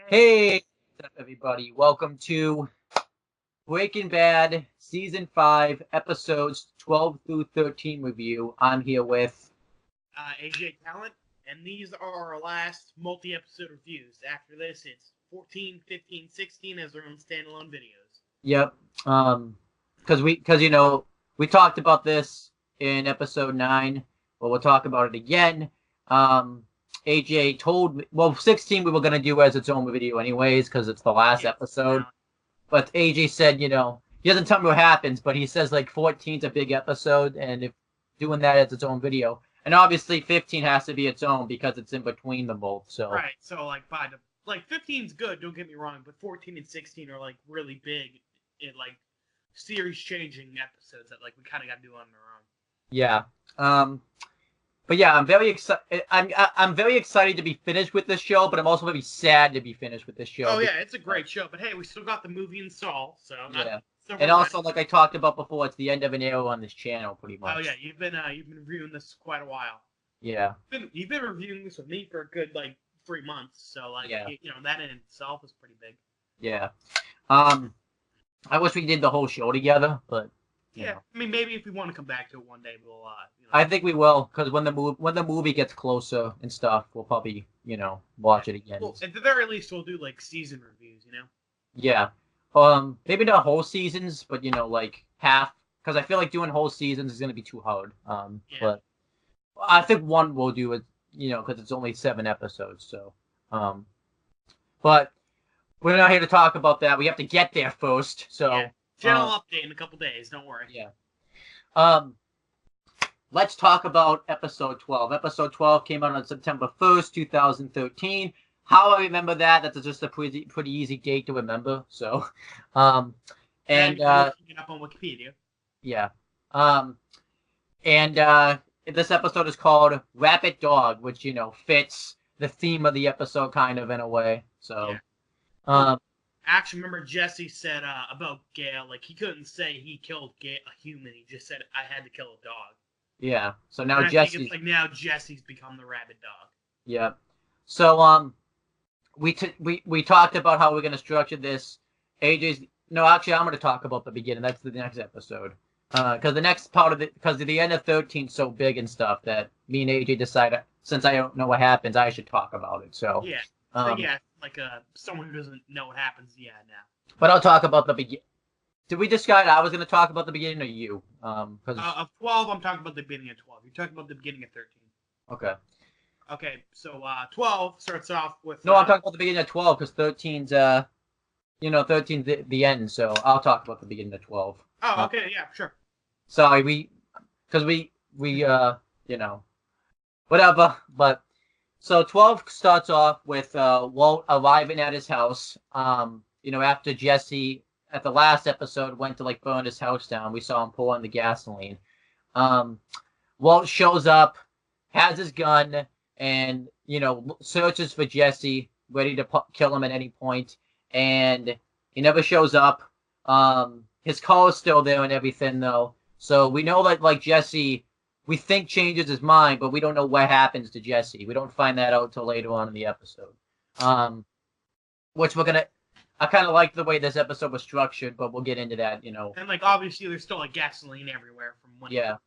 Hey, what's up, everybody? Welcome to Breaking Bad Season 5, Episodes 12 through 13 review. I'm here with... AJ Talent, and these are our last multi-episode reviews. After this, it's 14, 15, 16 as their own standalone videos. Yep. We talked about this in Episode 9, but we'll talk about it again. AJ told me... Well, 16 we were going to do as its own video anyways, because it's the last episode. But AJ said, he doesn't tell me what happens, but he says, 14's a big episode, and if doing that as its own video. And obviously 15 has to be its own because it's in between them both, so... Right, so, 15's good, don't get me wrong, but 14 and 16 are, really big, series-changing episodes that, we kind of got to do on their own. Yeah. But yeah, I'm very excited. I'm very excited to be finished with this show, but I'm also very sad to be finished with this show. Oh yeah, it's a great show, but hey, we still got the movie installed, so yeah. And also, like I talked about before, it's the end of an era on this channel, pretty much. Oh yeah, you've been reviewing this quite a while. Yeah. You've been reviewing this with me for a good 3 months, so yeah. That in itself is pretty big. Yeah. I wish we did the whole show together, but. Yeah, I mean, maybe if we want to come back to it one day, we'll. I think we will, because when the movie gets closer and stuff, we'll probably watch it again. Well, at the very least, we'll do season reviews, Yeah. Maybe not whole seasons, but half, because I feel like doing whole seasons is gonna be too hard. Yeah. But I think one we'll do it, because it's only 7 episodes. So, but we're not here to talk about that. We have to get there first. So. Yeah. Channel update in a couple days. Don't worry. Yeah. Let's talk about episode 12. Episode 12 came out on September 1st, 2013. How I remember that's just a pretty easy date to remember. So, and looking it up on Wikipedia. Yeah. This episode is called Rapid Dog, which fits the theme of the episode kind of in a way. So, yeah. Actually, remember Jesse said about Gale, he couldn't say he killed a human. He just said, I had to kill a dog. Yeah. So now Jesse's... now Jesse's become the rabid dog. Yeah. So, we talked about how we're going to structure this. AJ's... No, actually, I'm going to talk about the beginning. That's the next episode. Because the next part of it... Because the end of 13 is so big and stuff that me and AJ decided, since I don't know what happens, I should talk about it. So... Yeah. Someone who doesn't know what happens, now. But I'll talk about the beginning. Did we decide I was going to talk about the beginning or you? Of 12, I'm talking about the beginning of 12. You're talking about the beginning of 13. Okay. Okay, so 12 starts off with... No, I'm talking about the beginning of 12 because 13's, 13's the end, so I'll talk about the beginning of 12. Oh, okay, yeah, sure. Sorry, because we whatever, but... So 12 starts off with Walt arriving at his house. After Jesse at the last episode went to burn his house down, we saw him pour on the gasoline. Walt shows up, has his gun, and searches for Jesse, ready to kill him at any point. And he never shows up. His car is still there and everything though. So we know that Jesse. We think changes his mind, but we don't know what happens to Jesse. We don't find that out till later on in the episode. Which we're gonna... I kind of like the way this episode was structured, but we'll get into that, And, obviously there's still, gasoline everywhere from when... Yeah.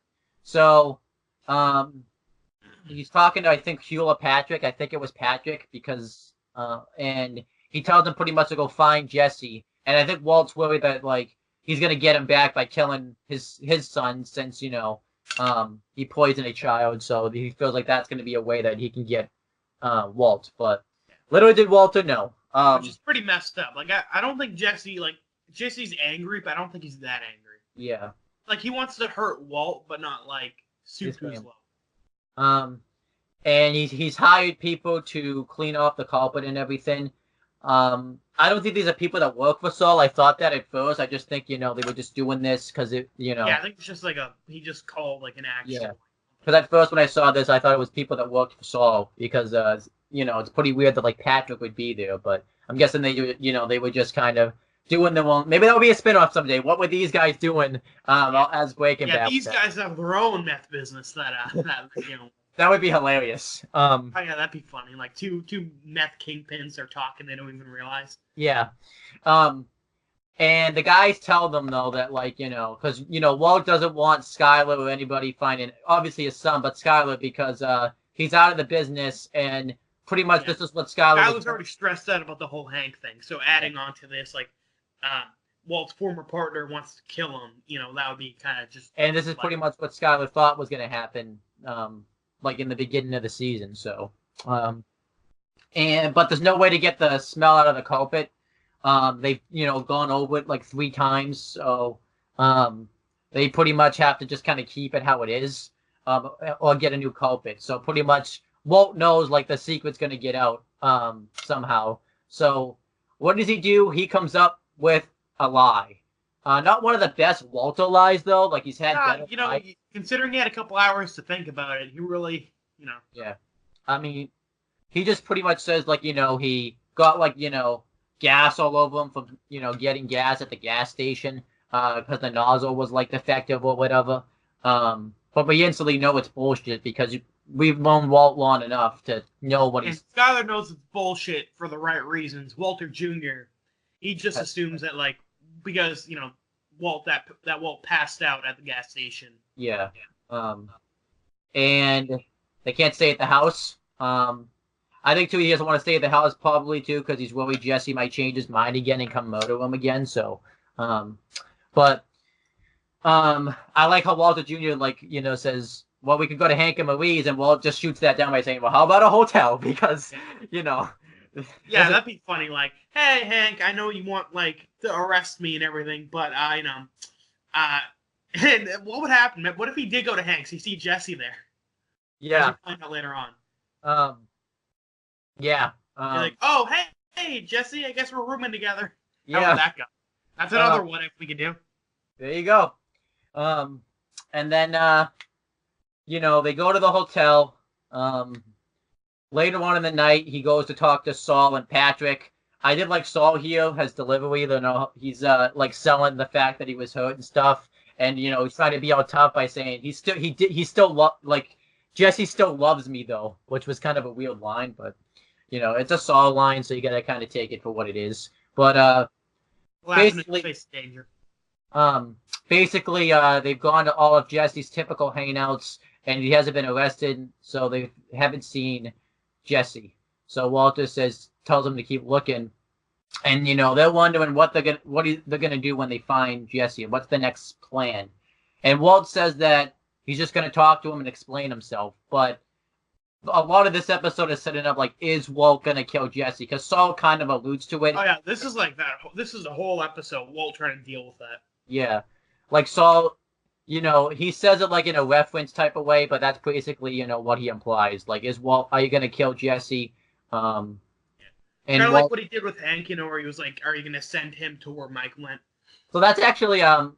So, he's talking to, I think, Hugh or Patrick. I think it was Patrick, because... and he tells him pretty much to go find Jesse. And I think Walt's worried that, he's gonna get him back by killing his son, since, he poisoned a child, so he feels like that's going to be a way that he can get Walt. But little did Walter know. Which is pretty messed up. I don't think Jesse, Jesse's angry, but I don't think he's that angry. Yeah. He wants to hurt Walt, but not, super slow. And he's hired people to clean off the carpet and everything. I don't think these are people that work for Saul. I thought that at first. I just think, they were just doing this because Yeah, I think it's just he just called an action. Yeah. Because at first when I saw this, I thought it was people that worked for Saul because, it's pretty weird that, Patrick would be there. But I'm guessing they were just kind of doing their own... Maybe that'll be a spinoff someday. What were these guys doing as Breaking Bad? Yeah, these guys have their own meth business that That would be hilarious. Oh yeah, that'd be funny. Like two meth kingpins are talking, they don't even realize. Yeah. Um, and the guys tell them though that like because Walt doesn't want Skylar or anybody finding obviously his son, but Skylar because he's out of the business and pretty much this is what Skylar was already stressed out about the whole Hank thing. So adding on to this, like Walt's former partner wants to kill him. That would be kind of just. And this is pretty much what Skylar thought was going to happen, like in the beginning of the season. So, but there's no way to get the smell out of the culprit. They've gone over it like 3 times, so they pretty much have to just kind of keep it how it is, or get a new culprit. So pretty much Walt knows like the secret's going to get out somehow. So what does he do? He comes up with a lie. Not one of the best Walter lies though. Like he's had better considering he had a couple hours to think about it, he really Yeah, I mean, he just pretty much says like he got like gas all over him from getting gas at the gas station because the nozzle was like defective or whatever. But we instantly know it's bullshit because we've known Walt long enough to know what he's. And Skylar knows it's bullshit for the right reasons. Walter Jr. He just assumes that like because Walt Walt passed out at the gas station. Yeah. And they can't stay at the house. I think too he doesn't want to stay at the house probably too because he's worried Jesse might change his mind again and come murder him again. So, I like how Walter Jr. says, well, we could go to Hank and Marie's, and Walt just shoots that down by saying, well, how about a hotel? Because Yeah, that'd be funny. Like, hey Hank, I know you want to arrest me and everything, but and what would happen? What if he did go to Hank's? He see Jesse there. Yeah. We'll find out later on. Yeah. You're like, oh, hey, Jesse, I guess we're rooming together. Yeah. How would that go? That's another what if we could do. There you go. And then, they go to the hotel. Later on in the night, he goes to talk to Saul and Patrick. I did like Saul here has delivery. He's selling the fact that he was hurt and stuff. And, he's trying to be all tough by saying Jesse still loves me though, which was kind of a weird line, but it's a Saul line, so you gotta kind of take it for what it is. But basically, they've gone to all of Jesse's typical hangouts, and he hasn't been arrested, so they haven't seen Jesse. So Walter tells them to keep looking, and they're wondering what they're gonna do when they find Jesse, and what's the next plan. And Walt says that he's just gonna talk to him and explain himself, but a lot of this episode is setting up is Walt gonna kill Jesse? Because Saul kind of alludes to it. Oh yeah, this is like that. This is a whole episode. Walt trying to deal with that. Yeah, Saul, he says it in a reference type of way, but that's basically what he implies. Is Walt? Are you gonna kill Jesse? And kind of like what he did with Hank, where he was like, "Are you gonna send him to where Mike went?" So that's actually I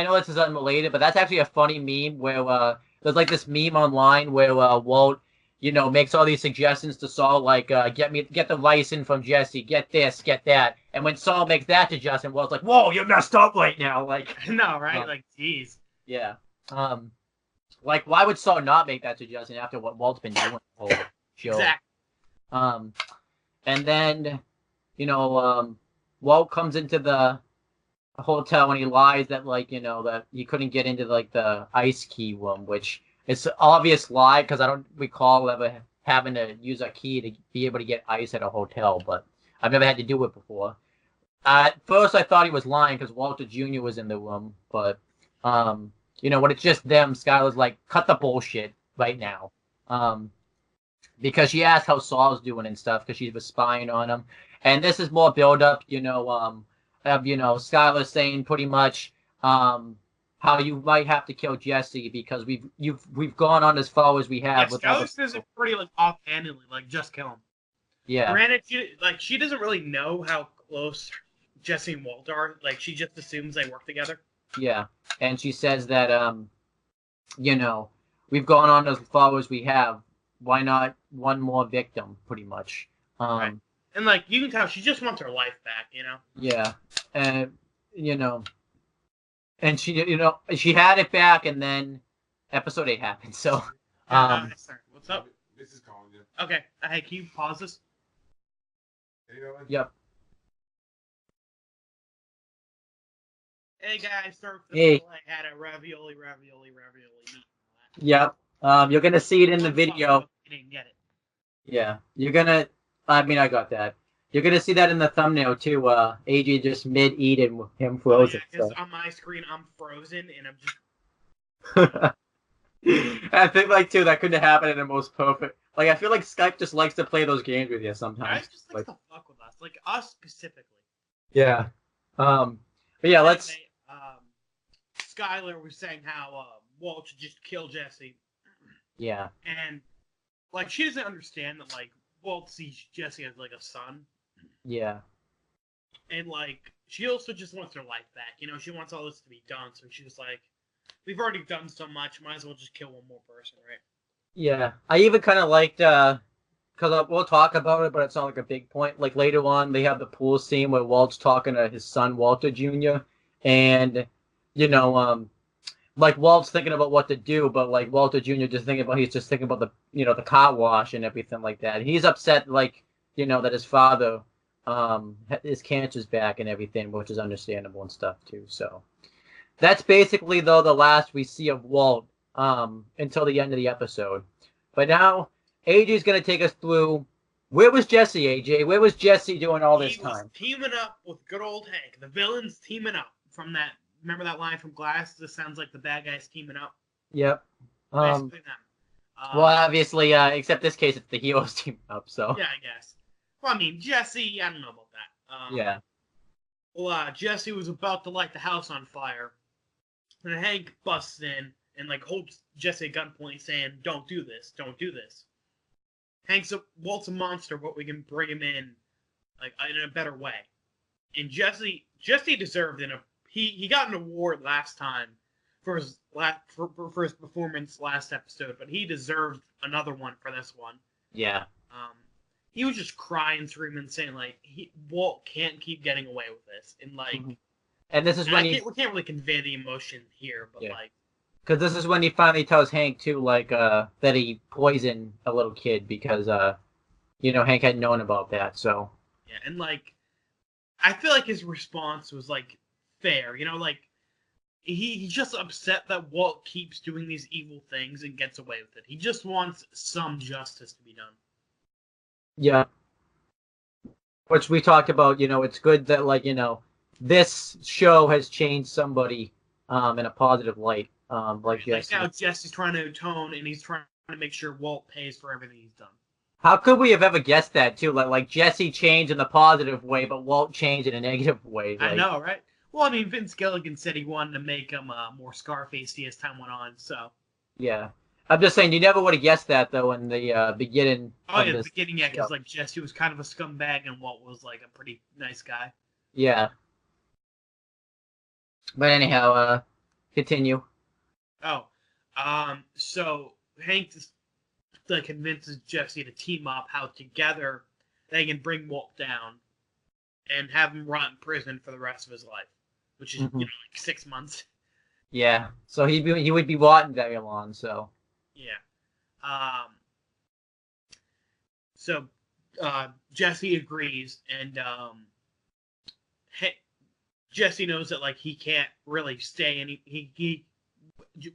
know this is unrelated, but that's actually a funny meme where there's this meme online where Walt, makes all these suggestions to Saul, get the license from Jesse, get this, get that, and when Saul makes that to Justin, Walt's like, whoa, you messed up right now, no, right, jeez, yeah, why would Saul not make that to Justin after what Walt's been doing the whole show? Exactly. And then, Walt comes into the hotel and he lies that that he couldn't get into the ice key room, which is an obvious lie because I don't recall ever having to use a key to be able to get ice at a hotel, but I've never had to do it before. At first I thought he was lying because Walter Jr. was in the room, but when it's just them, Skylar's like, cut the bullshit right now, because she asked how Saul's doing and stuff because she was spying on him, and this is more build up, of Skylar saying pretty much how you might have to kill Jesse because we've gone on as far as we have. Yeah, Skylar says it pretty offhandedly, just kill him. Yeah. Granted, she doesn't really know how close Jesse and Walt are. She just assumes they work together. Yeah, and she says that we've gone on as far as we have. Why not one more victim? Pretty much. Right. And you can tell she just wants her life back, Yeah, and and she had it back, and then episode 8 happened. So, Sorry. What's up? This is calling you. Okay. Hey, can you pause this? Yep. Hey guys, sorry for the Hey. delay. I had a ravioli meat. Yep. You're gonna see it in the video. You didn't get it. Yeah. You're gonna. I mean, I got that. You're gonna see that in the thumbnail too. AJ just mid-eating with him frozen. Because on my screen I'm frozen and I'm just. I think like too that couldn't happen in the most perfect. Like I feel like Skype just likes to play those games with you sometimes. Guys just like to fuck with us, like us specifically. Yeah. But yeah, let's. Anyway, Skylar was saying how Walt should just kill Jesse. Yeah. And like she doesn't understand that like Walt sees Jesse as like a son. Yeah. And like she also just wants her life back. You know, she wants all this to be done. So she was like, "We've already done so much. Might as well just kill one more person, right?" Yeah. I even kind of liked because we'll talk about it, but it's not like a big point. Like later on, they have the pool scene where Walt's talking to his son Walter Jr. and like Walt's thinking about what to do, but like Walter Jr. he's just thinking about the car wash and everything like that. He's upset like that his father his cancer's back and everything, which is understandable and stuff too. So that's basically though the last we see of Walt until the end of the episode. But now AJ's gonna take us through. Where was Jesse, AJ? Where was Jesse doing all this time? He was teaming up with good old Hank. The villains teaming up from that. Remember that line from Glass? This sounds like the bad guys teaming up. Yep. Basically them. Well, obviously, except this case, it's the heroes teaming up. So yeah, I guess. Well, I mean, Jesse. I don't know about that. Yeah. Well, Jesse was about to light the house on fire, and Hank busts in and like holds Jesse at gunpoint, saying, "Don't do this. Don't do this." Walt's a monster, but we can bring him in like in a better way. And Jesse deserved he got an award last time for his performance last episode, but he deserved another one for this one. Yeah. He was just crying, screaming, saying like Walt can't keep getting away with this, and like, and this is when we can't really convey the emotion here, but like. Because this is when he finally tells Hank too, like that he poisoned a little kid because Hank hadn't known about that. So yeah, and like I feel like his response was like fair, like he's just upset that Walt keeps doing these evil things and gets away with it. He just wants some justice to be done. Yeah, which we talked about. It's good that this show has changed somebody in a positive light. Like Jesse. Now Jesse's trying to atone, and he's trying to make sure Walt pays for everything he's done. How could we have ever guessed that too? Like Jesse changed in the positive way, but Walt changed in a negative way. I know, right? Well, I mean, Vince Gilligan said he wanted to make him more Scarfacey as time went on. So yeah, I'm just saying you never would have guessed that though in the beginning. Oh yeah, the beginning, yeah, because like Jesse was kind of a scumbag, and Walt was like a pretty nice guy. Yeah. But anyhow, continue. Oh, so Hank just convinces Jesse to team up, how together they can bring Walt down and have him rot in prison for the rest of his life, which is like 6 months. Yeah, so he would be rotting very long. So yeah, so Jesse agrees, and Jesse knows that like he can't really stay, and he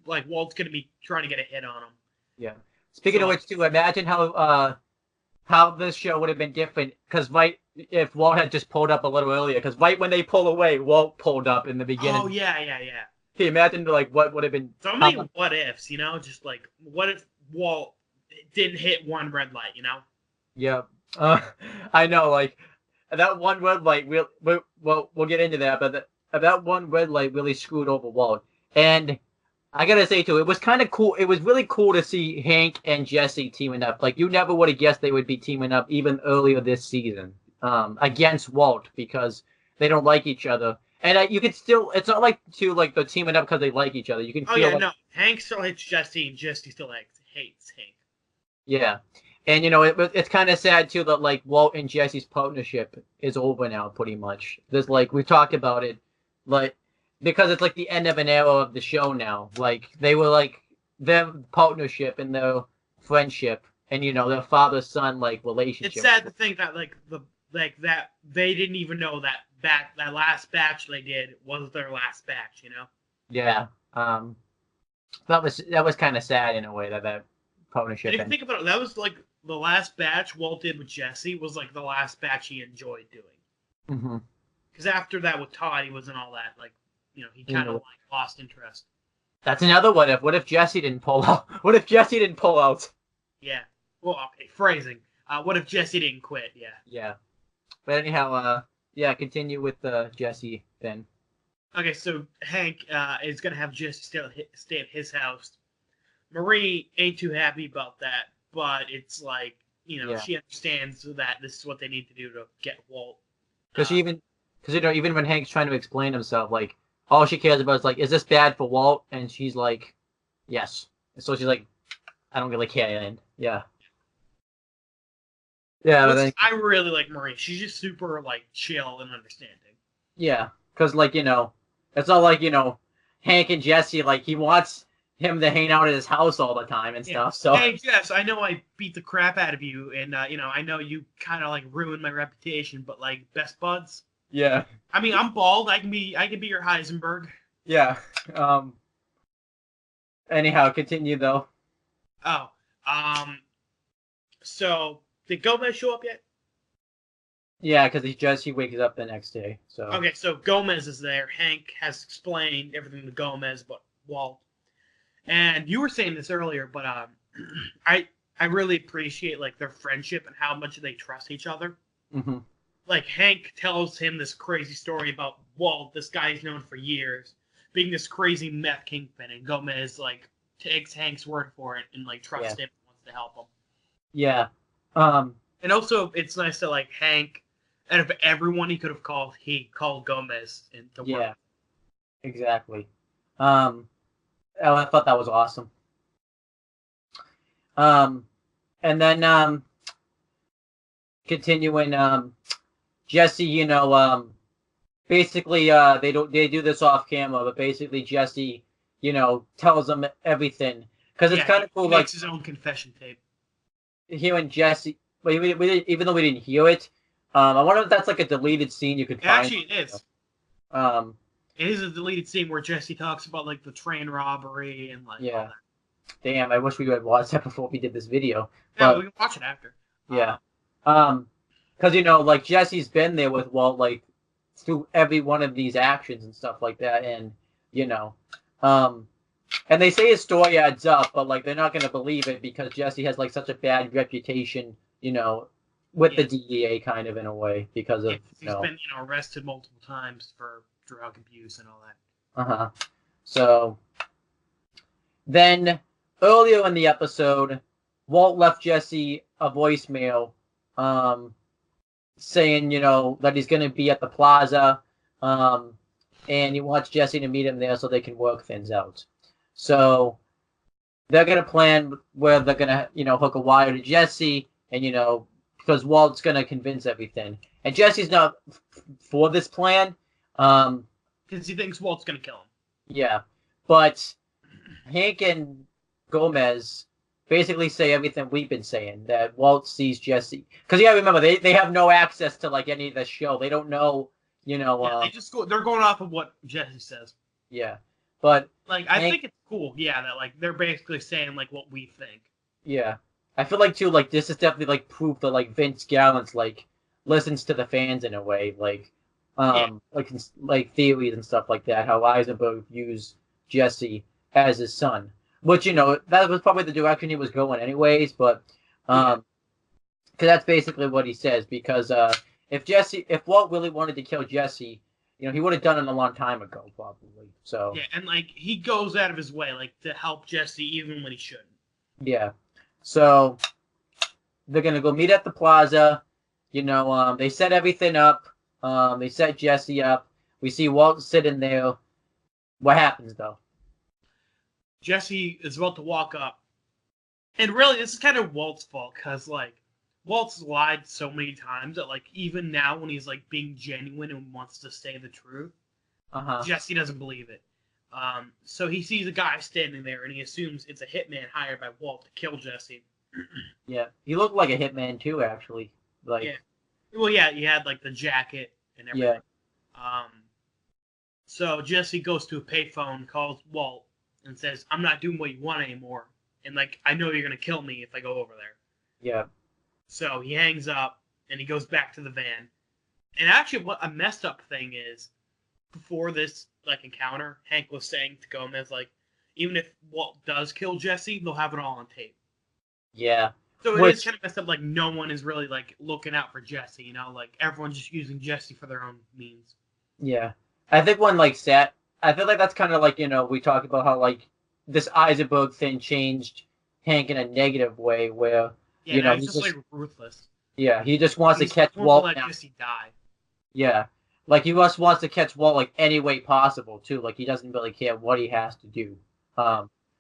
like Walt's gonna be trying to get a hit on him. Yeah. Speaking of which, too, imagine how this show would have been different. Because if Walt had just pulled up a little earlier, because right when they pull away, Walt pulled up in the beginning. Oh yeah. Can you imagine what would have been? So many what ifs, just like what if Walt didn't hit one red light, Yeah. I know, like that one red light. We'll get into that, but that one red light really screwed over Walt. And I gotta say too, it was kind of cool. It was really cool to see Hank and Jesse teaming up. Like you never would have guessed they would be teaming up even earlier this season against Walt because they don't like each other. And you could still, it's not like they're teaming up because they like each other. You can feel no, Hank still hates Jesse and Jesse still hates Hank. Yeah, and it's kind of sad too that like Walt and Jesse's partnership is over now pretty much. There's we've talked about it, because it's like the end of an era of the show now. Like they were their partnership and their friendship and their father-son like relationship. It's sad to think that that they didn't even know that last batch they did was their last batch. Yeah. That was kind of sad in a way that partnership. And if you think about it, that was like the last batch Walt did with Jesse was like the last batch he enjoyed doing. Mm-hmm. Because after that with Todd, he wasn't all that he kind of like lost interest. That's another what if. What if Jesse didn't pull out? What if Jesse didn't pull out? Yeah. Well, okay, phrasing. What if Jesse didn't quit? Yeah. Yeah. But anyhow, continue with Jesse then. Okay, so Hank is gonna have Jesse stay at his house. Marie ain't too happy about that, but it's like she understands that this is what they need to do to get Walt. Because even when Hank's trying to explain himself, like all she cares about is like, is this bad for Walt? And she's like, yes. And so she's like, I don't really care. And yeah. I really like Marie. She's just super like chill and understanding. Yeah, because like it's not like Hank and Jesse like he wants him to hang out at his house all the time and stuff. So hey Jess, I know I beat the crap out of you, and I know you kind of like ruined my reputation, but like best buds. Yeah. I mean, I'm bald. I can be your Heisenberg. Yeah. Anyhow, continue though. Oh. So did Gomez show up yet? Yeah, because he wakes up the next day. So okay, so Gomez is there. Hank has explained everything to Gomez, but Walt. And you were saying this earlier, but I really appreciate like their friendship and how much they trust each other. Mm-hmm. Like Hank tells him this crazy story about Walt, this guy he's known for years, being this crazy meth kingpin, and Gomez like takes Hank's word for it and like trusts him and wants to help him. Yeah. And also it's nice that like Hank, out of everyone he could have called, he called Gomez to work. Yeah. Exactly. I thought that was awesome. And then continuing, Jesse, basically they do this off camera, but basically Jesse, tells them everything because it's kind of cool. He makes his own confession tape. Hearing Jesse, but even though we didn't hear it, I wonder if that's like a deleted scene you could find. Actually, it is. It is a deleted scene where Jesse talks about like the train robbery and like all that. Damn, I wish we had watched that before we did this video. Yeah, we can watch it after. Yeah. Because like Jesse's been there with Walt like through every one of these actions and stuff like that, and and they say his story adds up, but like they're not gonna believe it because Jesse has like such a bad reputation, with the DEA kind of in a way because of he's been arrested multiple times for drug abuse and all that. So then earlier in the episode, Walt left Jesse a voicemail saying, that he's going to be at the plaza and he wants Jesse to meet him there so they can work things out. So they're going to plan where they're going to, hook a wire to Jesse and, because Walt's going to convince everything. And Jesse's not for this plan. Because he thinks Walt's going to kill him. Yeah. But Hank and Gomez basically say everything we've been saying, that Walt sees Jesse. Because, remember, they have no access to, like, any of the show. They don't know, they just they're going off of what Jesse says. Yeah. But like, I think it's cool, that, like, they're basically saying, like, what we think. Yeah. I feel like, too, like, this is definitely, like, proof that, like, Vince Gallant's, like, listens to the fans in a way. Like, like theories and stuff like that, how Eisenberg views Jesse as his son. Which, that was probably the direction he was going anyways, but, because that's basically what he says, because, if Walt really wanted to kill Jesse, he would have done it a long time ago, probably, so. Yeah, and, like, he goes out of his way, like, to help Jesse even when he shouldn't. Yeah. So, they're gonna go meet at the plaza, they set everything up, they set Jesse up, we see Walt sitting there. What happens, though? Jesse is about to walk up. And really, this is kind of Walt's fault, because, like, Walt's lied so many times that, like, even now when he's, like, being genuine and wants to say the truth, Jesse doesn't believe it. So he sees a guy standing there, and he assumes it's a hitman hired by Walt to kill Jesse. Yeah, he looked like a hitman too, actually. Like, Yeah. Well, yeah, he had like the jacket and everything. yeah, So Jesse goes to a payphone, calls Walt, and says, "I'm not doing what you want anymore, and like I know you're gonna kill me if I go over there." yeah, So he hangs up and he goes back to the van. And actually, what a messed up thing is, before this like encounter, Hank was saying to Gomez like, even if Walt does kill Jesse, they'll have it all on tape. yeah. So it is Which, kind of messed up. Like no one is really like looking out for Jesse. You know, like everyone's just using Jesse for their own means. yeah. I think when like Sat, I feel like that's kind of like we talked about how like this Eisenberg thing changed Hank in a negative way, where Yeah, now he's he's just just like ruthless. yeah he just wants to He's catch willing to Walt let now. Jesse die. Yeah, like he just wants to catch Walt like any way possible too. Like he doesn't really care what he has to do.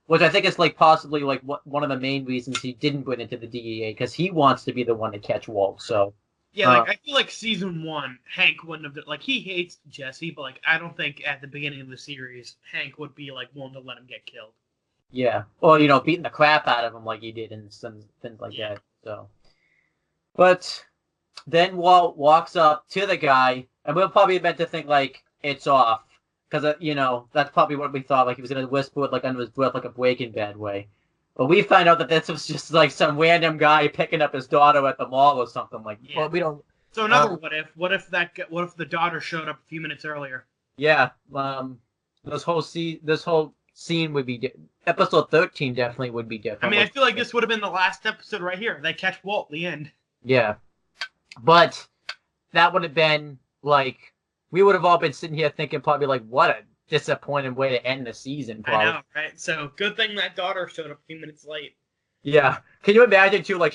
Which I think is like possibly like one of the main reasons he didn't put into the DEA because he wants to be the one to catch Walt. So Yeah, like I feel like season 1, Hank wouldn't have like he hates Jesse, but like I don't think at the beginning of the series Hank would be like willing to let him get killed. yeah, or beating the crap out of him like he did and some things like that. So, but then Walt walks up to the guy, and we're probably meant to think like it's off because that's probably what we thought. Like he was gonna whisper it like under his breath, like a Breaking Bad way. But we find out that this was just like some random guy picking up his daughter at the mall or something like. Yeah. Well, we don't. So another what if? What if the daughter showed up a few minutes earlier? Yeah. This whole scene would be episode 13 definitely would be different. I mean, I feel like this would have been the last episode right here. They catch Walt at the end. Yeah. But that would have been like we would have all been sitting here thinking probably like what a disappointing way to end the season. Probably. I know, right? So good thing that daughter showed up a few minutes late. Yeah. Can you imagine too? Like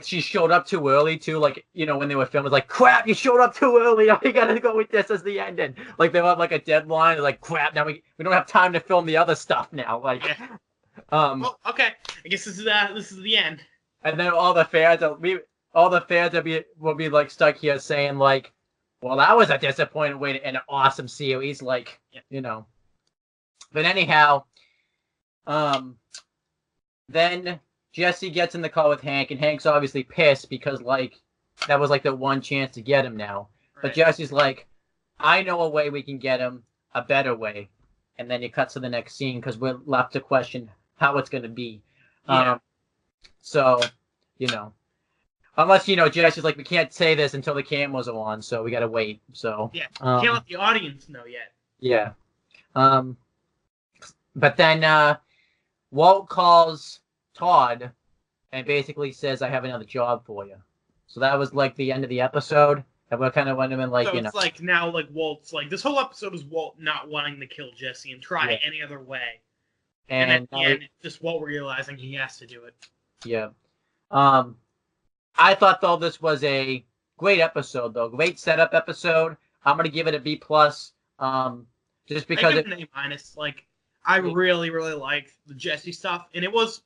she showed up too early too. Like when they were filming, like crap, you showed up too early. Now we gotta go with this as the ending. Like they have like a deadline. Like crap, now we don't have time to film the other stuff now. Like yeah. Well, okay. I guess this is the end. And then all the fans will be like stuck here saying like, well, that was a disappointing way to end an awesome series. Like, But anyhow, then Jesse gets in the car with Hank, and Hank's obviously pissed because like that was like the one chance to get him now. Right. But Jesse's like, I know a way we can get him, a better way. And then it cuts to the next scene because we're left to question how it's going to be. Yeah. So, unless, Jesse's like, we can't say this until the cameras are on, so we got to wait. So, yeah, can't let the audience know yet. Yeah. But then Walt calls Todd and basically says, I have another job for you. So that was like the end of the episode. And we're kind of wondering, like, so it's like now, like, Walt's like, this whole episode is Walt not wanting to kill Jesse and try any other way. And at the end, it's just Walt realizing he has to do it. Yeah. I thought, though, this was a great episode, though. Great setup episode. I'm going to give it a B+. Just because I give it an A-. Like, I really, really liked the Jesse stuff. And it was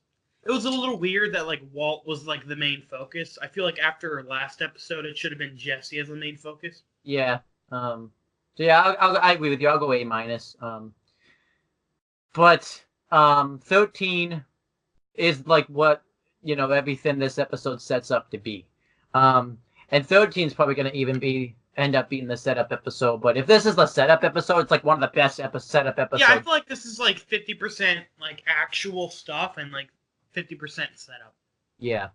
a little weird that, like, Walt was, like, the main focus. I feel like after last episode, it should have been Jesse as the main focus. Yeah. So, yeah, I agree with you. I'll go A-. But 13 is, like, what, everything this episode sets up to be. And 13 is probably going to end up being the setup episode. But if this is the setup episode, it's, like, one of the best setup episodes. Yeah, I feel like this is, like, 50%, like, actual stuff and, like, 50% setup. Yeah.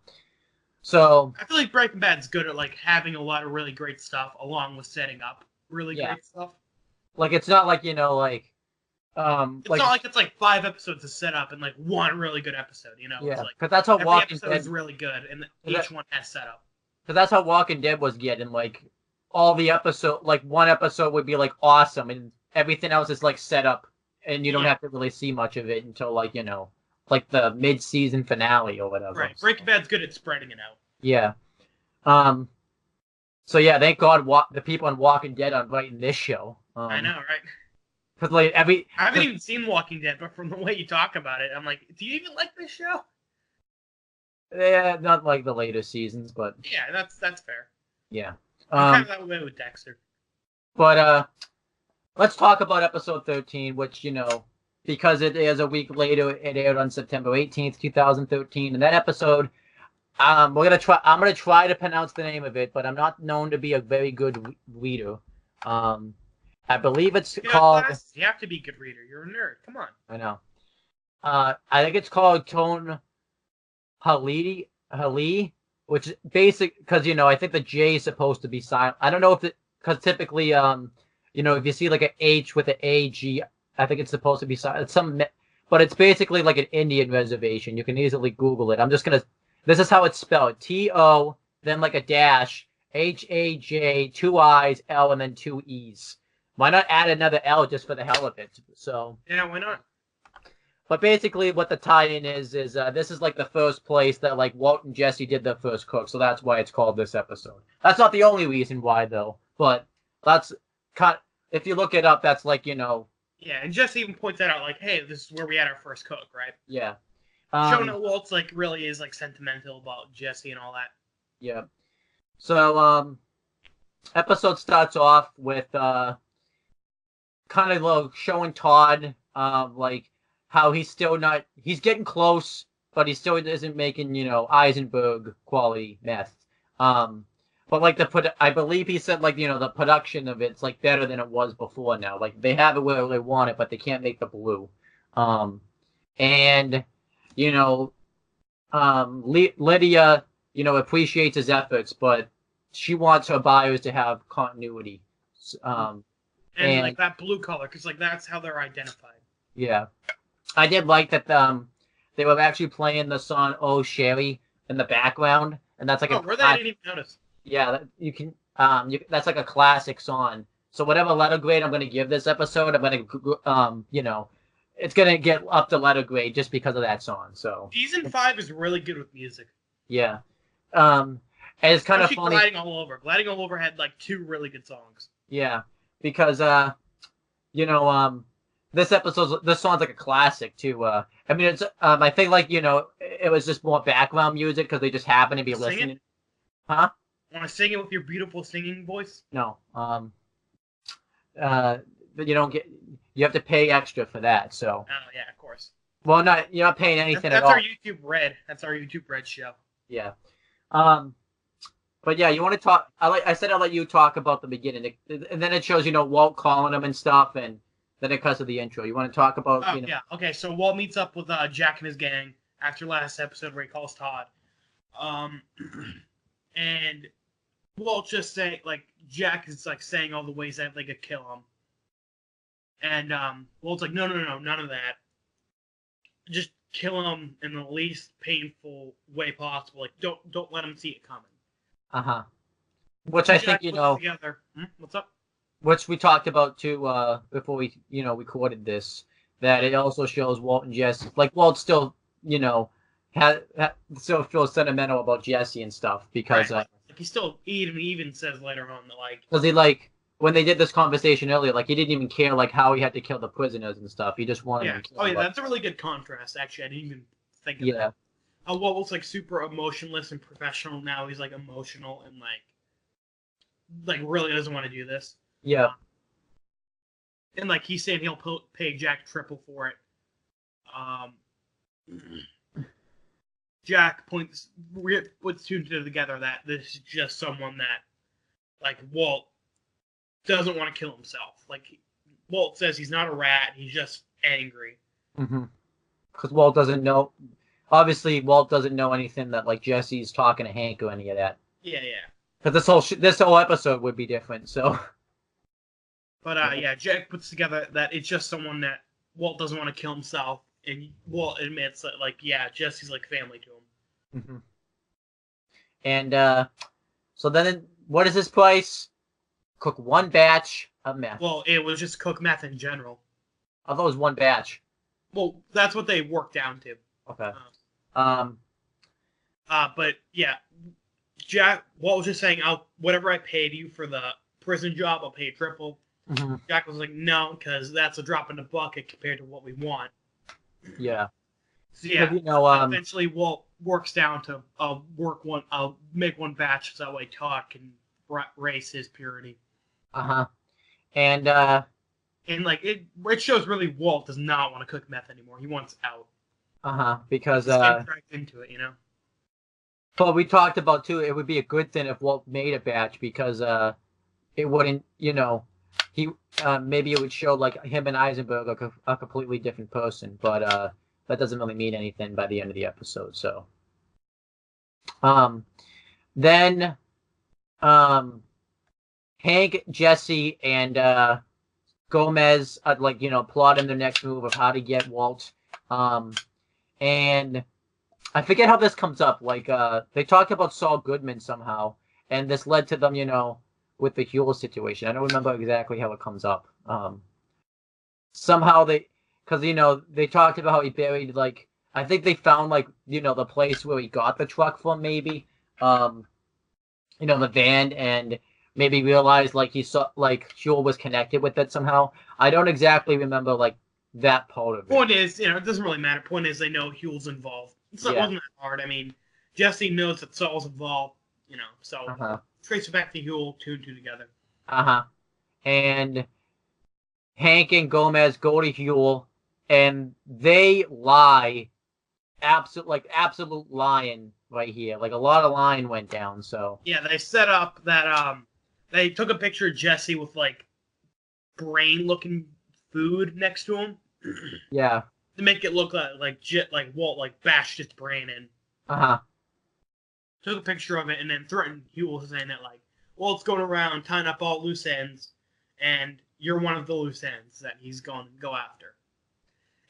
So I feel like Breaking Bad's good at like having a lot of really great stuff along with setting up really great stuff. Like it's not like it's not like it's like 5 episodes to set up and like one really good episode, Yeah, it's like because that's how every Walking episode Dead is really good and each one has setup. Because that's how Walking Dead was getting like all the episode, like one episode would be like awesome and everything else is like set up and you don't have to really see much of it until like like the mid-season finale or whatever. Right. Breaking Bad's good at spreading it out. Yeah. So yeah, thank God the people on Walking Dead are writing this show. I know, right? Because like I haven't even seen Walking Dead, but from the way you talk about it, I'm like, do you even like this show? Yeah, not like the later seasons, but yeah, that's fair. Yeah. I'm kind of that way with Dexter. But let's talk about episode 13, which, because it is a week later, it aired on September 18th, 2013. And that episode, I'm gonna try to pronounce the name of it, but I'm not known to be a very good reader. I believe it's called. Classes. You have to be a good reader. You're a nerd. Come on. I know. I think it's called Tone Halili, which is basic because I think the J is supposed to be silent. I don't know if because typically if you see like an H with an AG, I think it's supposed to be silent. But it's basically like an Indian reservation. You can easily Google it. This is how it's spelled: TO, then like a dash, HAJ, 2 I's, L, and then 2 E's. Why not add another L just for the hell of it? So yeah, why not? But basically, what the tie-in is this is like the first place that like Walt and Jesse did their first cook, so that's why it's called this episode. That's not the only reason why though, but that's if you look it up, that's like Yeah, and Jesse even points that out, like, hey, this is where we had our first cook, right? Yeah. Showing that Walt's like really is like sentimental about Jesse and all that. Yeah. So episode starts off with kind of like showing Todd like how he's getting close, but he still isn't making Eisenberg quality meth. But like I believe he said like the production of it's like better than it was before now. Like they have it where they want it, but they can't make the blue. And Lydia appreciates his efforts, but she wants her buyers to have continuity. And like that blue color, because like that's how they're identified. Yeah, I did like that. They were actually playing the song "Oh Sherry" in the background, and that's like were they? I didn't even notice. Yeah, you can. That's like a classic song. So whatever letter grade I'm going to give this episode, I'm going to, it's going to get up to letter grade just because of that song. So season 5 is really good with music. Yeah, and it's kind of funny. Gliding All Over. Gliding All Over had like 2 really good songs. Yeah, because this song's like a classic too. I mean, it's I think like it was just more background music because they just happen to be listening. Huh? Want to sing it with your beautiful singing voice? No. But you don't get. You have to pay extra for that. So. Oh yeah, of course. Well, you're not paying anything at all. That's our YouTube Red. That's our YouTube Red show. Yeah. But yeah, you want to talk? I said I'll let you talk about the beginning, and then it shows Walt calling him and stuff, and then it cuts to the intro. You want to talk about? Oh yeah. Okay, so Walt meets up with Jack and his gang after last episode where he calls Todd. And Walt just Jack is like saying all the ways that they could kill him. And Walt's like, no, none of that. Just kill him in the least painful way possible. Like, don't let him see it coming. Which I think together. What's up? Which we talked about too before we recorded this. That it also shows Walt and Jesse. Like Walt still still feels sentimental about Jesse and stuff because like he still even says later on that because he when they did this conversation earlier, like he didn't even care like how he had to kill the prisoners and stuff. He just wanted to kill them. That's a really good contrast. Actually, I didn't even think of that. Walt was like super emotionless and professional. Now he's like emotional and like really doesn't want to do this. Yeah. And like he's saying he'll pay Jack triple for it. Jack puts two and two together that this is just someone that like Walt doesn't want to kill himself. Like Walt says he's not a rat, he's just angry. Because Walt doesn't know. Obviously, Walt doesn't know anything that like Jesse's talking to Hank or any of that. Yeah. Because this whole episode would be different. So. But Jack puts together that it's just someone that Walt doesn't want to kill himself, and Walt admits that Jesse's like family to him. And so then what is this place? Cook one batch of meth. Well, it was just cook meth in general. I thought it was one batch. Well, that's what they worked down to. Okay. But yeah, Walt was just saying, whatever I paid you for the prison job, I'll pay triple. Jack was like, no, because that's a drop in the bucket compared to what we want. Yeah. So yeah, eventually Walt works down to I'll make one batch so that way Todd can raise his purity. And And like it shows really Walt does not want to cook meth anymore. He wants out. Because He's getting dragged into it, you know. but we talked about too. It would be a good thing if Walt made a batch because it wouldn't, he maybe it would show like him and Eisenberg are a completely different person, but that doesn't really mean anything by the end of the episode. So, then Hank, Jesse, and Gomez are plotting their next move of how to get Walt. And I forget how this comes up. Like they talked about Saul Goodman somehow, and this led to them, with the Huel situation. I don't remember exactly how it comes up. Somehow because they talked about how he buried I think they found the place where he got the truck from maybe, the van, and maybe realized he saw Huel was connected with it somehow. I don't exactly remember that part of it. Point is, it doesn't really matter. Point is, they know Huel's involved. It wasn't that hard. I mean, Jesse knows that Saul's involved, so trace it back to Huel, two and two together. And Hank and Gomez go to Huel, and they lie, absolute lying right here. A lot of lying went down. So yeah, they set up that they took a picture of Jesse with brain-looking food next to him. Yeah. To make it look like Walt bashed his brain in. Took a picture of it and then threatened Huel, saying that Walt's going around tying up all loose ends, and you're one of the loose ends that he's going to go after.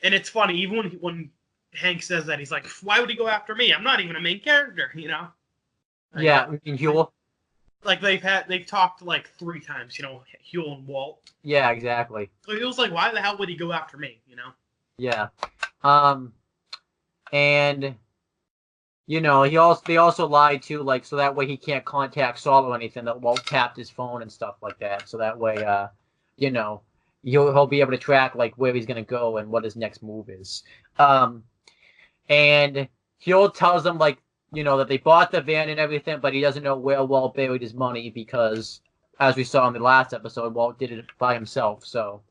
And it's funny, even when Hank says that, he's like, "Why would he go after me? I'm not even a main character," Yeah, in Huel. They've talked 3 times, Huel and Walt. Yeah, exactly. So he was like, why the hell would he go after me, Yeah. And they also lied too, so that way he can't contact Saul or anything, that Walt tapped his phone and stuff like that. So that way he'll be able to track where he's gonna go and what his next move is. And Huel tells them that they bought the van and everything, but he doesn't know where Walt buried his money because, as we saw in the last episode, Walt did it by himself. So,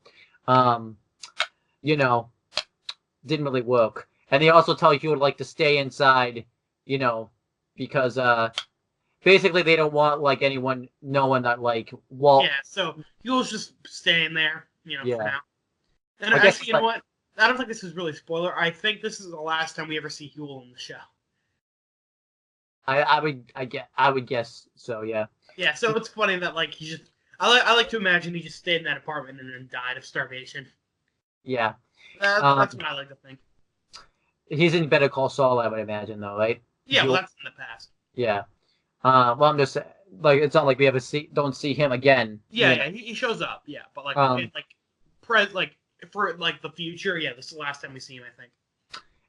didn't really work. And they also tell Huel to stay inside, because basically they don't want anyone knowing that Walt. Yeah, so Huel's just staying there, for now. And I guess, actually, you know what? I don't think this is really spoiler. I think this is the last time we ever see Huel in the show. I would guess so. Yeah. Yeah. So it's funny that he just. I like to imagine he just stayed in that apartment and then died of starvation. Yeah. That's what I like to think. He's in Better Call Saul, I would imagine, though, right? Yeah, well, that's in the past. Yeah. Well, I'm just it's not like we ever don't see him again. Yeah, he shows up. Yeah, but for the future, yeah, this is the last time we see him, I think.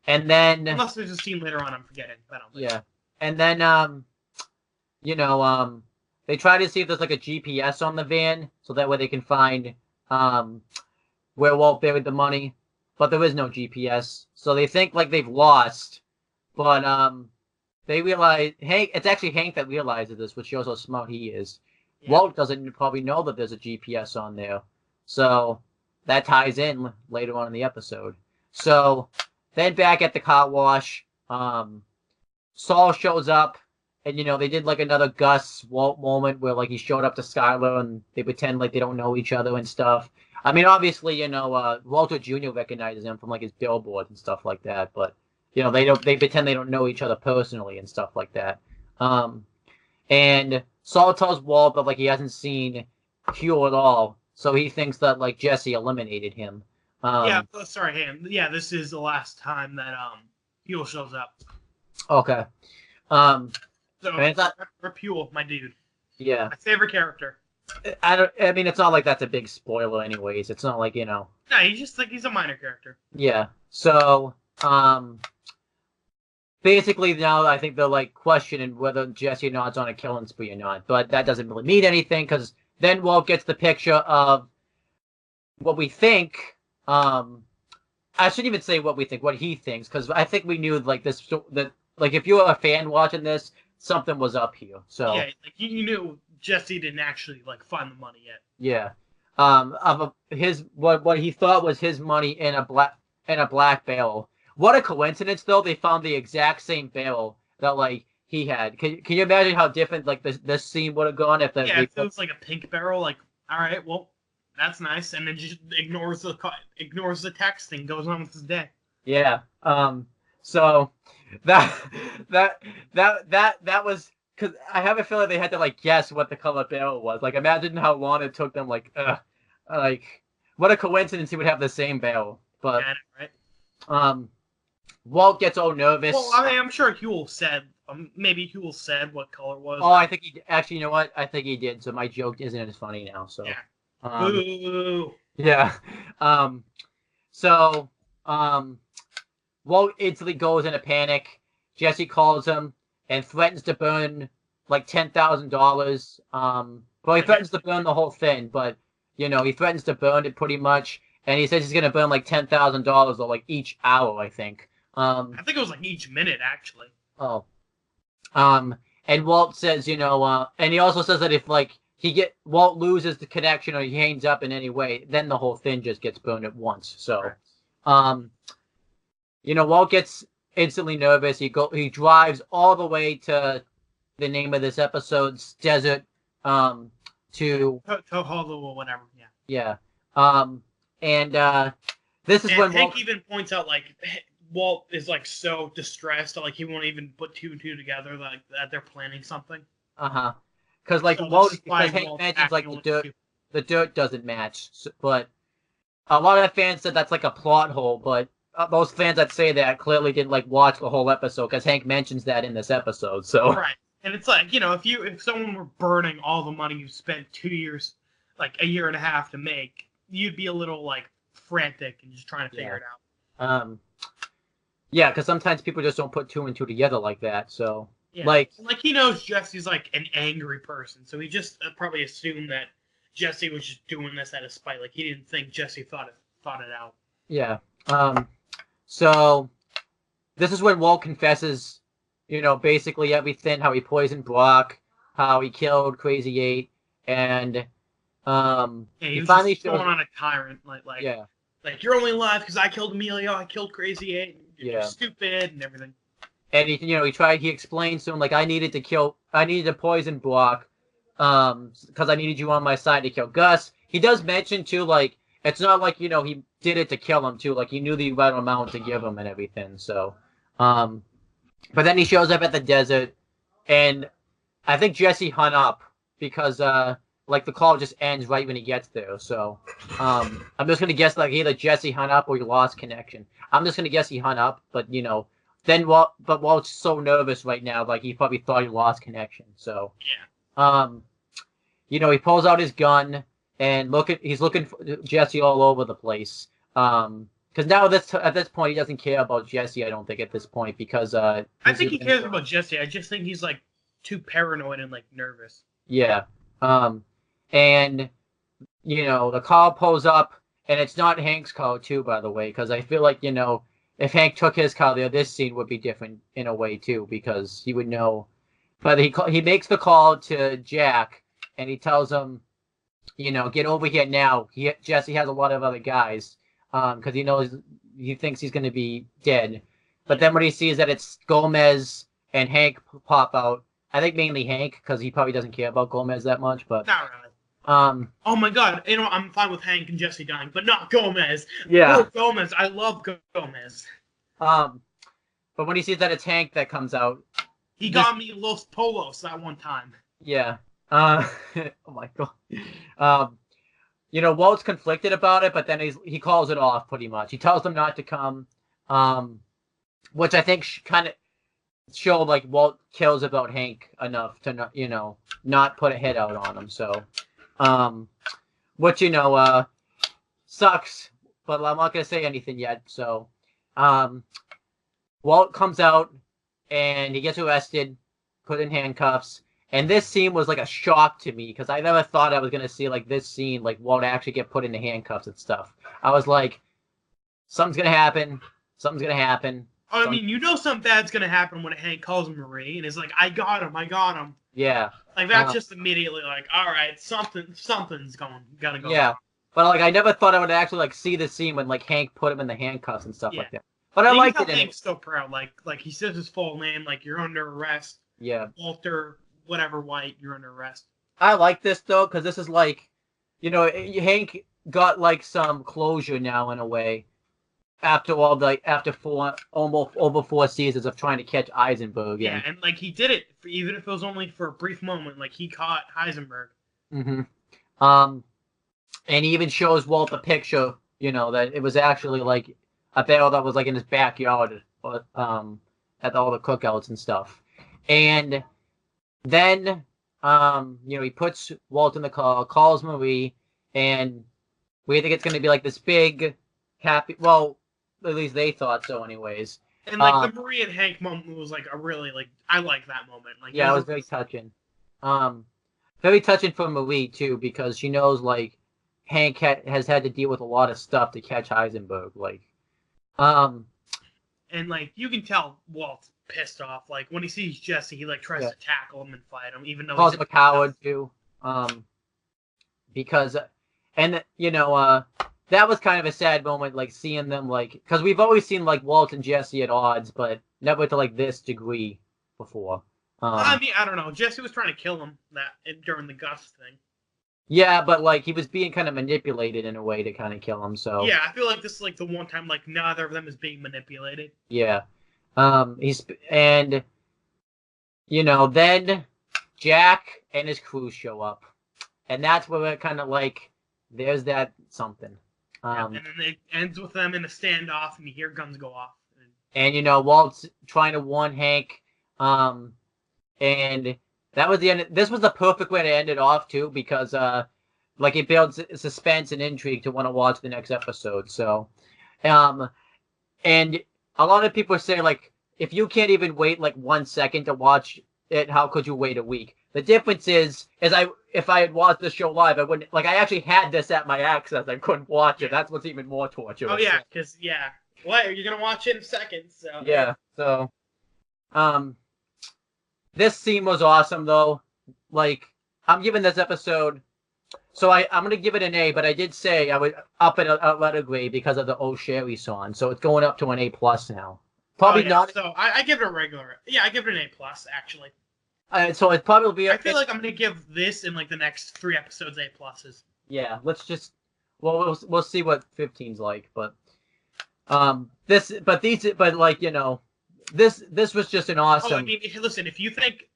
And then unless there's a scene later on, I'm forgetting. I don't think. Yeah, and then they try to see if there's a GPS on the van, so that way they can find where Walt buried the money. But there is no GPS, so they think they've lost. But they realize it's actually Hank that realizes this, which shows how smart he is. Yeah. Walt doesn't probably know that there's a GPS on there, so that ties in later on in the episode. So then back at the car wash, Saul shows up, and they did another Gus Walt moment where he showed up to Skylar and they pretend they don't know each other and stuff. I mean, obviously, Walter Jr. recognizes him from his billboard and stuff like that, but they pretend they don't know each other personally and stuff like that. And Saul tells Walt that he hasn't seen Huel at all, so he thinks that Jesse eliminated him. Sorry, Han. Yeah, this is the last time that Huel shows up. Okay. So Rip Huel, my dude. Yeah. My favorite character. I mean, it's not like that's a big spoiler, anyways. It's not No, he's just he's a minor character. Yeah. So, basically now I think they're questioning whether Jesse or not's on a killing spree or not, but that doesn't really mean anything because then Walt gets the picture of what we think. I shouldn't even say what we think, what he thinks, because I think we knew if you were a fan watching this, something was up here. So yeah, you knew Jesse didn't actually find the money yet. Yeah. his what he thought was his money in a black barrel. What a coincidence, though! They found the exact same barrel that like he had. Can you imagine how different like this scene would have gone if Yeah, if it was like a pink barrel, like, all right, well, that's nice, and then just ignores the text and goes on with his day. Yeah. So that that was because I have a feeling they had to like guess what the color barrel was. Like, imagine how long it took them. Like what a coincidence he would have the same barrel. But Yeah, right. Walt gets all nervous. Well, I mean, I'm sure Huel said. Maybe Huel said what color it was. Oh, I think he actually. You know what? I think he did. So my joke isn't as funny now. So yeah. Boo. Yeah. So Walt instantly goes in a panic. Jesse calls him and threatens to burn like $10,000. Well, he threatens to burn the whole thing, but you know he threatens to burn it pretty much, and he says he's gonna burn like $10,000 or like each hour, I think. I think it was like each minute actually. Oh. And Walt says, and he also says that if like Walt loses the connection or he hangs up in any way, then the whole thing just gets burned at once. So, Walt gets instantly nervous. He drives all the way to the name of this episode's desert, to Honolulu or whatever. Yeah. And this is when Hank even points out like Walt is like so distressed, like he won't even put two and two together, like that they're planning something. Because like because Hank mentions like the dirt doesn't match, but a lot of fans said that's like a plot hole. But those fans that say that clearly didn't like watch the whole episode because Hank mentions that in this episode. So right, and it's like if someone were burning all the money you spent 2 years, like a year and a half to make, you'd be a little like frantic and just trying to figure it out. Yeah, because sometimes people just don't put two and two together like that. So, yeah. Like he knows Jesse's like an angry person, so he just probably assumed that Jesse was just doing this out of spite. Like he didn't think Jesse thought it out. Yeah. So this is when Walt confesses, basically everything: how he poisoned Brock, how he killed Crazy 8, and he finally just going on a tyrant, yeah. Like, you're only alive because I killed Emilio, I killed Crazy 8, you're stupid, and everything. And he explains to him, like, I needed to poison Brock, because I needed you on my side to kill Gus. He does mention, too, like, it's not like, he did it to kill him, too, like, he knew the right amount to give him and everything, so, but then he shows up at the desert, and I think Jesse hung up, because, like, the call just ends right when he gets there, so, I'm just gonna guess, like, either Jesse hung up or he lost connection. I'm just gonna guess he hung up, but, then Walt's so nervous right now, like, he probably thought he lost connection, so. Yeah. He pulls out his gun, and he's looking for Jesse all over the place, because now at this point, he doesn't care about Jesse, I don't think, at this point, because, I think he cares about Jesse, I just think he's, like, too paranoid and, like, nervous. Yeah. And, the car pulls up, and it's not Hank's car, too, by the way, because I feel like, if Hank took his car there, this scene would be different in a way, too, because he would know. But he makes the call to Jack, and he tells him, get over here now. Jesse has a lot of other guys, because he thinks he's going to be dead. But then when he sees that it's Gomez and Hank pop out, I think mainly Hank, because he probably doesn't care about Gomez that much, but... Not really. Oh my god, I'm fine with Hank and Jesse dying, but not Gomez. Yeah. Poor Gomez, I love Gomez. But when he sees that it's Hank that comes out... He got me Los Polos that one time. Yeah. Oh my god. Walt's conflicted about it, but then he calls it off, pretty much. He tells them not to come, which I think kind of... show like Walt cares about Hank enough to not put a hit out on him. So, which sucks, but I'm not gonna say anything yet. So, Walt comes out and he gets arrested, put in handcuffs, and this scene was like a shock to me because I never thought I was gonna see like this scene, like Walt actually get put into handcuffs and stuff. I was like, something's gonna happen. Something's gonna happen. I mean, something bad's gonna happen when Hank calls him Marie and is like, I got him. Yeah. Like, that's just immediately like, all right, something's gonna go yeah. on. But like, I never thought I would actually like see the scene when like Hank put him in the handcuffs and stuff Yeah. like that. But I You can liked tell it anyway. Hank's so proud. Like he says his full name. Like you're under arrest. Yeah, Walter, whatever White, you're under arrest. I like this though because this is like, Hank got like some closure now in a way after all the after four almost over 4 seasons of trying to catch Eisenberg. Yeah, and like he did it, even if it was only for a brief moment. Like he caught Heisenberg. Mm-hmm. And he even shows Walt a picture, that it was actually like a barrel that was like in his backyard, at all the cookouts and stuff. And then, he puts Walt in the car, calls Marie, and we think it's going to be like this big, happy. Well, at least they thought so, anyways. And like the Marie and Hank moment was like a really like I like that moment. Like yeah, it was very touching. Very touching for Marie too because she knows like Hank has had to deal with a lot of stuff to catch Heisenberg. Like, and like you can tell Walt's pissed off. Like when he sees Jesse, he like tries to tackle him and fight him, even though calls him a coward too. Because, and that was kind of a sad moment, like seeing them like because we've always seen like Walt and Jesse at odds, but never to like this degree before. I mean, I don't know. Jesse was trying to kill him during the Gus thing. Yeah, but like he was being kind of manipulated in a way to kind of kill him. So yeah, I feel like this is like the one time like neither of them is being manipulated. Yeah, then Jack and his crew show up, and that's where we're kind of like, there's that something. And then it ends with them in a standoff, and you hear guns go off. And Walt's trying to warn Hank, and that was the end. This was the perfect way to end it off too, because like it builds suspense and intrigue to want to watch the next episode. So, and a lot of people say like, if you can't even wait like 1 second to watch it, how could you wait a week? The difference is if I had watched the show live, I wouldn't like. I actually had this at my access. I couldn't watch it. That's what's even more torture. Oh yeah, because what you're gonna watch it in seconds. So yeah. So, this scene was awesome though. Like I'm giving this episode. So I'm gonna give it an A, but I did say I would up it a letter grade because of the Oh Sherry song. So it's going up to an A+ now. Probably not. So I give it a regular. Yeah, I give it an A+ actually. So it's probably. I feel like I'm gonna give this in like the next 3 episodes A+s. Yeah, let's just. Well, we'll see what 15's like, but this was just an awesome. Oh, I mean, listen, if you think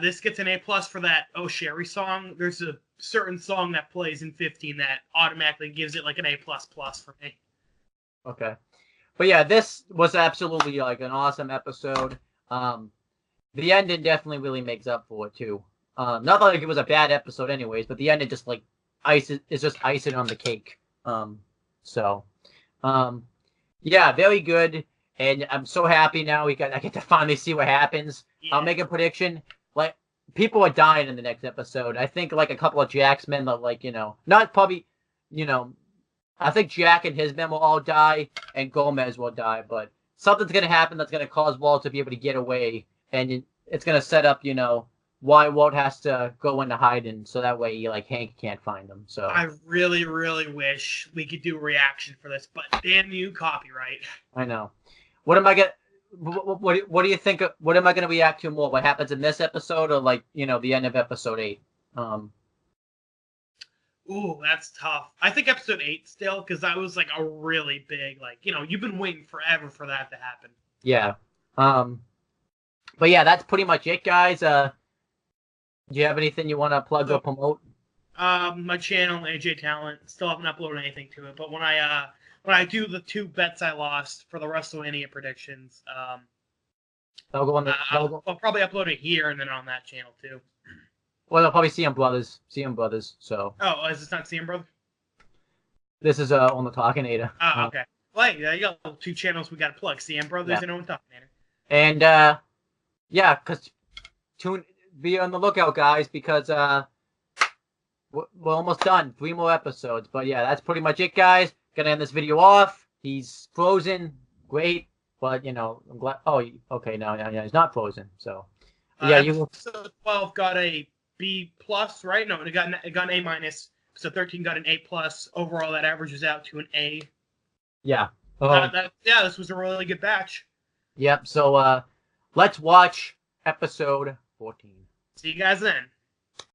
this gets an A+ for that Oh Sherry song, there's a certain song that plays in 15 that automatically gives it like an A++ for me. Okay, but yeah, this was absolutely like an awesome episode. The ending definitely really makes up for it too. Not that like it was a bad episode, anyways, but the ending just like is just icing on the cake. Yeah, very good, and I'm so happy now. I get to finally see what happens. Yeah. I'll make a prediction. Like people are dying in the next episode. I think like a couple of Jack's men that like not probably I think Jack and his men will all die, and Gomez will die, but something's gonna happen that's gonna cause Walt to be able to get away. And it's gonna set up, why Walt has to go into hiding, so that way, like Hank can't find him. So I really, really wish we could do a reaction for this, but damn you, copyright. I know. What am I gonna? What do you think? What am I gonna react to more? What happens in this episode, or like the end of episode 8? Ooh, that's tough. I think episode 8 still, because that was like a really big, like you've been waiting forever for that to happen. Yeah. But yeah, that's pretty much it, guys. Do you have anything you want to plug or promote? My channel, AJ Talent. Still haven't uploaded anything to it, but when I do the 2 bets I lost for the WrestleMania predictions, I'll go on the. I'll probably upload it here and then on that channel too. Well, they'll probably CM Brothers. So. Oh, is this not CM Brothers? This is on the Talkinator. Oh, okay. Well, yeah, you got 2 channels we got to plug: CM Brothers and on Talkinator. And yeah, be on the lookout, guys, because we're almost done. 3 more episodes. But yeah, that's pretty much it, guys. Gonna end this video off. He's frozen. Great. But, I'm glad. Oh, okay. No, he's not frozen. So, yeah, Episode 12 got a B+, right? No, it got an A-. So 13 got an A+. Overall, that averages out to an A. Yeah. This was a really good batch. Yep. So let's watch episode 14. See you guys then.